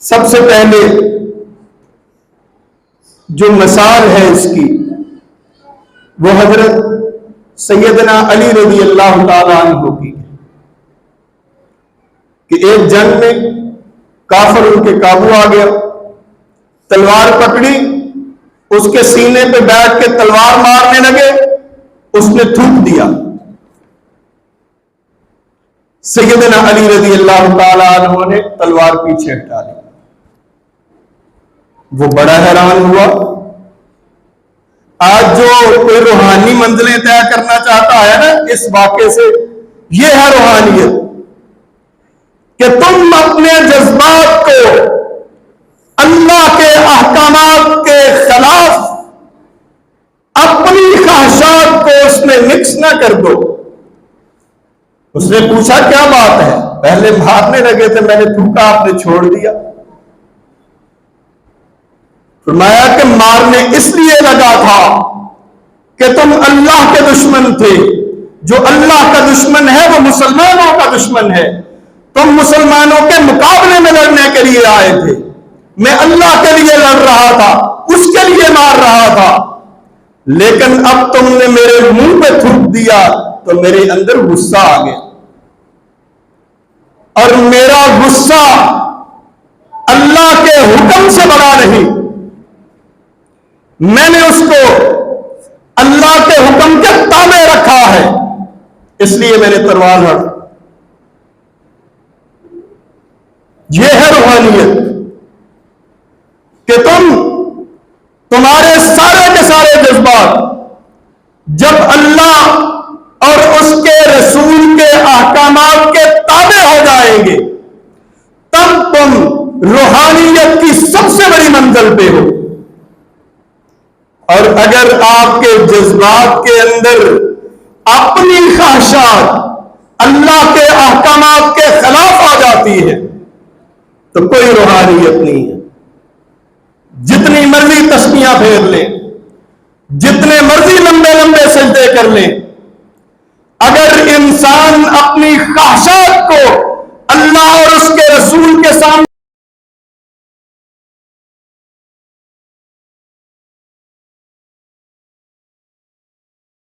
सबसे पहले जो मिसाल है इसकी वो हजरत सैयदना अली रज़ी अल्लाह ताला अन्हु की, कि एक जंग में काफिर उनके काबू आ गया, तलवार पकड़ी, उसके सीने पे बैठ के तलवार मारने लगे, उसने थूक दिया। सैयदना अली रज़ी अल्लाह ताला अन्हु ने तलवार पीछे हटा ली। वो बड़ा हैरान हुआ। आज जो कोई रूहानी मंजिलें तय करना चाहता है ना, इस वाक़े से ये है रूहानियत, कि तुम अपने जज्बात को अल्लाह के अहकामात के खिलाफ अपनी ख्वाहिशात को उसमें मिक्स ना कर दो। उसने पूछा क्या बात है? पहले मारने लगे थे, मैंने थूका, आपने छोड़ दिया। फरमाया कि मारने इसलिए लगा था कि तुम अल्लाह के दुश्मन थे। जो अल्लाह का दुश्मन है वो मुसलमानों का दुश्मन है। तुम मुसलमानों के मुकाबले में लड़ने के लिए आए थे, मैं अल्लाह के लिए लड़ रहा था, उसके लिए मार रहा था, लेकिन अब तुमने मेरे मुंह पे थूक दिया तो मेरे अंदर गुस्सा आ गया, और मेरा गुस्सा अल्लाह के हुक्म से बड़ा नहीं। मैंने उसको अल्लाह के हुक्म के ताबे रखा है, इसलिए मैंने तलवार लड़ा। यह है रूहानियत, कि तुम्हारे सारे के सारे जज्बात जब अल्लाह और उसके रसूल के अहकामात के ताबे हो जाएंगे, तब तुम रूहानियत की सबसे बड़ी मंजिल पे हो। और अगर आपके जज्बात के अंदर अपनी ख्वाहिशात अल्लाह के अहकामात के खिलाफ आ जाती है तो कोई रूहानियत नहीं है। जितनी मर्जी तस्बीहां फेर लें, जितने मर्जी लंबे लंबे सजदे कर लें, अगर इंसान